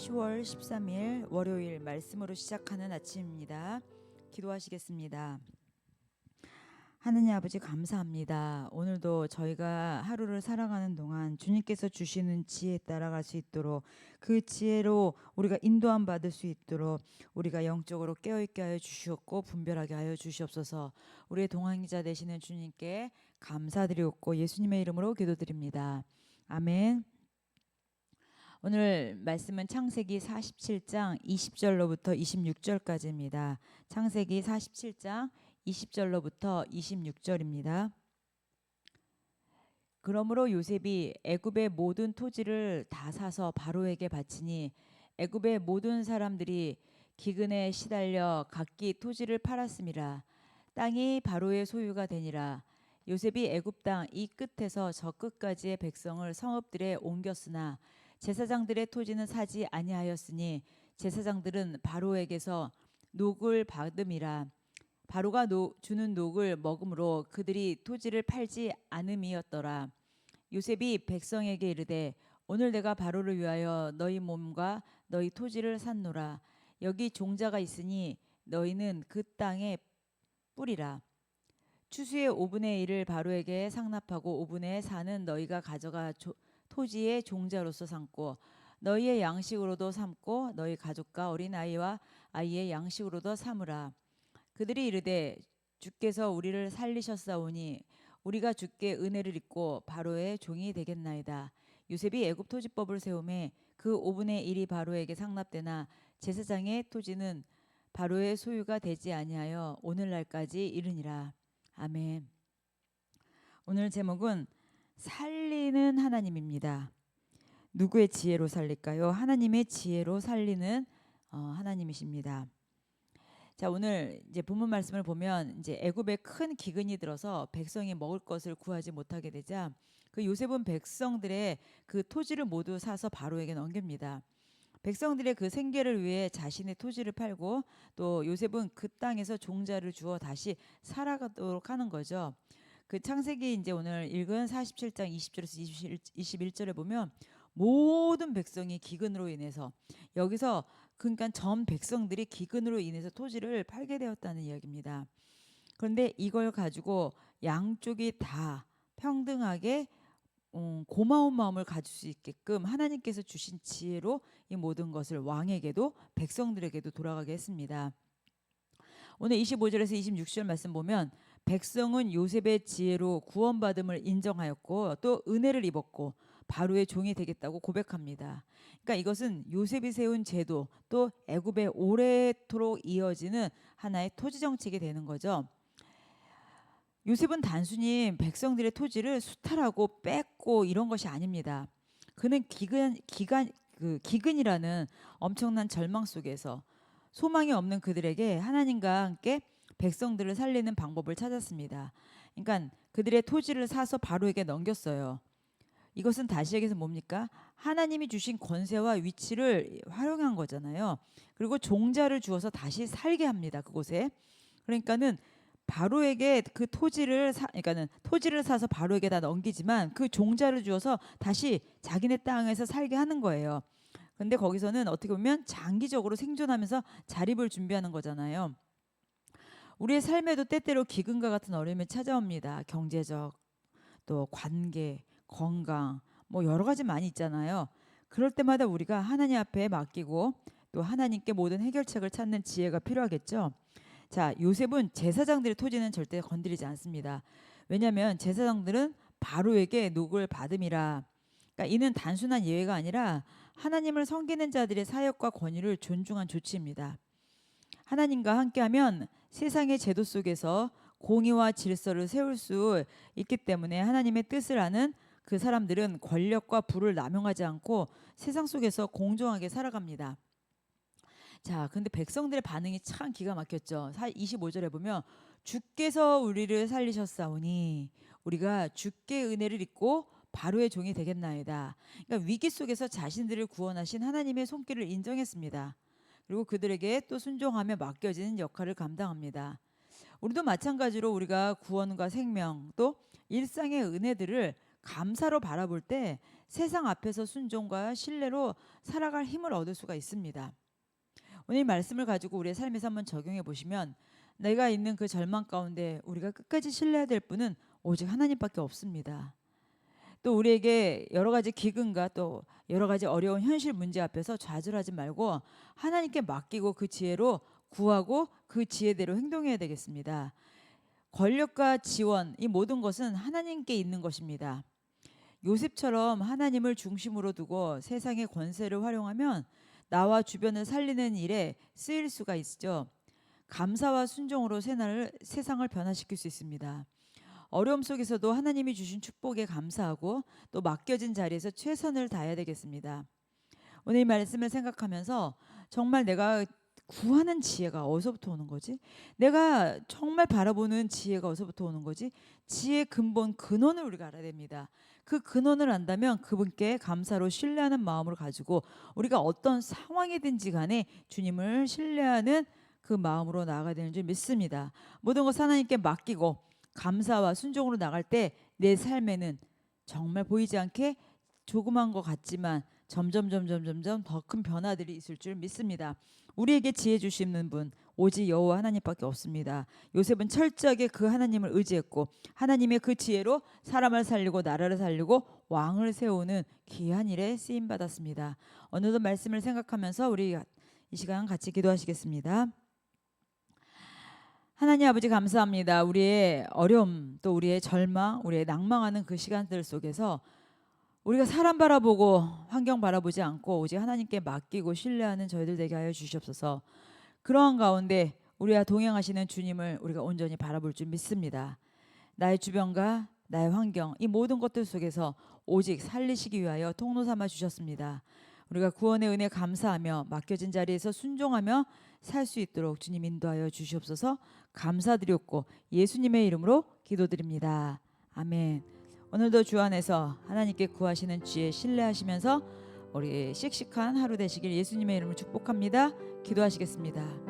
10월 13일 월요일 말씀으로 시작하는 아침입니다. 기도하시겠습니다. 하느님 아버지 감사합니다. 오늘도 저희가 하루를 살아가는 동안 주님께서 주시는 지혜에 따라갈 수 있도록 그 지혜로 우리가 인도함 받을 수 있도록 우리가 영적으로 깨어있게 하여 주시옵고 분별하게 하여 주시옵소서. 우리의 동행자 되시는 주님께 감사드리옵고 예수님의 이름으로 기도드립니다. 아멘. 오늘 말씀은 창세기 47장 20절로부터 26절까지입니다. 창세기 47장 20절로부터 26절입니다. 그러므로 요셉이 애굽의 모든 토지를 다 사서 바로에게 바치니 애굽의 모든 사람들이 기근에 시달려 각기 토지를 팔았음이라. 땅이 바로의 소유가 되니라. 요셉이 애굽 땅 이 끝에서 저 끝까지의 백성을 성읍들에 옮겼으나 제사장들의 토지는 사지 아니하였으니 제사장들은 바로에게서 녹을 받음이라. 바로가 주는 녹을 먹음으로 그들이 토지를 팔지 않음이었더라. 요셉이 백성에게 이르되 오늘 내가 바로를 위하여 너희 몸과 너희 토지를 샀노라. 여기 종자가 있으니 너희는 그 땅의 뿌리라. 추수의 5분의 1을 바로에게 상납하고 5분의 4는 너희가 가져가 토지의 종자로서 삼고 너희의 양식으로도 삼고 너희 가족과 어린아이와 아이의 양식으로도 삼으라. 그들이 이르되 주께서 우리를 살리셨사오니 우리가 주께 은혜를 입고 바로의 종이 되겠나이다. 요셉이 애굽 토지법을 세우매 그 5분의 1이 바로에게 상납되나 제사장의 토지는 바로의 소유가 되지 아니하여 오늘날까지 이르니라. 아멘. 오늘 제목은 살리는 하나님입니다. 누구의 지혜로 살릴까요? 하나님의 지혜로 살리는 하나님이십니다. 자, 오늘 이제 본문 말씀을 보면 이제 애굽에 큰 기근이 들어서 백성이 먹을 것을 구하지 못하게 되자 그 요셉은 백성들의 그 토지를 모두 사서 바로에게 넘깁니다. 백성들의 그 생계를 위해 자신의 토지를 팔고 또 요셉은 그 땅에서 종자를 주어 다시 살아가도록 하는 거죠. 그 창세기 이제 오늘 읽은 47장 20절에서 21절에 보면 모든 백성이 기근으로 인해서 여기서 그러니까 전 백성들이 기근으로 인해서 토지를 팔게 되었다는 이야기입니다. 그런데 이걸 가지고 양쪽이 다 평등하게 고마운 마음을 가질 수 있게끔 하나님께서 주신 지혜로 이 모든 것을 왕에게도 백성들에게도 돌아가게 했습니다. 오늘 25절에서 26절 말씀 보면 백성은 요셉의 지혜로 구원받음을 인정하였고 또 은혜를 입었고 바로의 종이 되겠다고 고백합니다. 그러니까 이것은 요셉이 세운 제도 또 애굽에 오래도록 이어지는 하나의 토지 정책이 되는 거죠. 요셉은 단순히 백성들의 토지를 수탈하고 뺏고 이런 것이 아닙니다. 그는 기근이라는 엄청난 절망 속에서 소망이 없는 그들에게 하나님과 함께 백성들을 살리는 방법을 찾았습니다. 그러니까 그들의 토지를 사서 바로에게 넘겼어요. 이것은 다시 얘기해서 뭡니까? 하나님이 주신 권세와 위치를 활용한 거잖아요. 그리고 종자를 주어서 다시 살게 합니다. 그곳에. 그러니까는 바로에게 그 그러니까는 토지를 사서 바로에게 다 넘기지만 그 종자를 주어서 다시 자기네 땅에서 살게 하는 거예요. 근데 거기서는 어떻게 보면 장기적으로 생존하면서 자립을 준비하는 거잖아요. 우리의 삶에도 때때로 기근과 같은 어려움이 찾아옵니다. 경제적, 또 관계, 건강, 뭐 여러 가지 많이 있잖아요. 그럴 때마다 우리가 하나님 앞에 맡기고 또 하나님께 모든 해결책을 찾는 지혜가 필요하겠죠. 자, 요셉은 제사장들의 토지는 절대 건드리지 않습니다. 왜냐하면 제사장들은 바로에게 녹을 받음이라. 그러니까 이는 단순한 예외가 아니라 하나님을 섬기는 자들의 사역과 권위를 존중한 조치입니다. 하나님과 함께하면 세상의 제도 속에서 공의와 질서를 세울 수 있기 때문에 하나님의 뜻을 아는 그 사람들은 권력과 부를 남용하지 않고 세상 속에서 공정하게 살아갑니다. 자, 근데 백성들의 반응이 참 기가 막혔죠. 25절에 보면 주께서 우리를 살리셨사오니 우리가 주께 은혜를 입고 바로의 종이 되겠나이다. 그러니까 위기 속에서 자신들을 구원하신 하나님의 손길을 인정했습니다. 그리고 그들에게 또 순종하며 맡겨지는 역할을 감당합니다. 우리도 마찬가지로 우리가 구원과 생명 또 일상의 은혜들을 감사로 바라볼 때 세상 앞에서 순종과 신뢰로 살아갈 힘을 얻을 수가 있습니다. 오늘 이 말씀을 가지고 우리의 삶에서 한번 적용해 보시면 내가 있는 그 절망 가운데 우리가 끝까지 신뢰해야 될 분은 오직 하나님밖에 없습니다. 또 우리에게 여러 가지 기근과 또 여러 가지 어려운 현실 문제 앞에서 좌절하지 말고 하나님께 맡기고 그 지혜로 구하고 그 지혜대로 행동해야 되겠습니다. 권력과 지원, 이 모든 것은 하나님께 있는 것입니다. 요셉처럼 하나님을 중심으로 두고 세상의 권세를 활용하면 나와 주변을 살리는 일에 쓰일 수가 있죠. 감사와 순종으로 세상을 변화시킬 수 있습니다. 어려움 속에서도 하나님이 주신 축복에 감사하고 또 맡겨진 자리에서 최선을 다해야 되겠습니다. 오늘 이 말씀을 생각하면서 정말 내가 구하는 지혜가 어디서부터 오는 거지? 내가 정말 바라보는 지혜가 어디서부터 오는 거지? 지혜의 근본, 근원을 우리가 알아야 됩니다. 그 근원을 안다면 그분께 감사로 신뢰하는 마음을 가지고 우리가 어떤 상황이든지 간에 주님을 신뢰하는 그 마음으로 나아가야 되는 줄 믿습니다. 모든 것 하나님께 맡기고 감사와 순종으로 나갈 때 내 삶에는 정말 보이지 않게 조그만 것 같지만 점점 더 큰 변화들이 있을 줄 믿습니다. 우리에게 지혜 주시는 분 오직 여호와 하나님밖에 없습니다. 요셉은 철저하게 그 하나님을 의지했고 하나님의 그 지혜로 사람을 살리고 나라를 살리고 왕을 세우는 귀한 일에 쓰임 받았습니다. 어느덧 말씀을 생각하면서 우리 이 시간 같이 기도하시겠습니다. 하나님 아버지 감사합니다. 우리의 어려움 또 우리의 절망, 우리의 낭망하는 그 시간들 속에서 우리가 사람 바라보고 환경 바라보지 않고 오직 하나님께 맡기고 신뢰하는 저희들 되게 하여 주시옵소서. 그러한 가운데 우리와 동행하시는 주님을 우리가 온전히 바라볼 줄 믿습니다. 나의 주변과 나의 환경 이 모든 것들 속에서 오직 살리시기 위하여 통로 삼아 주셨습니다. 우리가 구원의 은혜 감사하며 맡겨진 자리에서 순종하며 살 수 있도록 주님 인도하여 주시옵소서. 감사드렸고 예수님의 이름으로 기도드립니다. 아멘. 오늘도 주 안에서 하나님께 구하시는 지혜 신뢰하시면서 우리 씩씩한 하루 되시길 예수님의 이름으로 축복합니다. 기도하시겠습니다.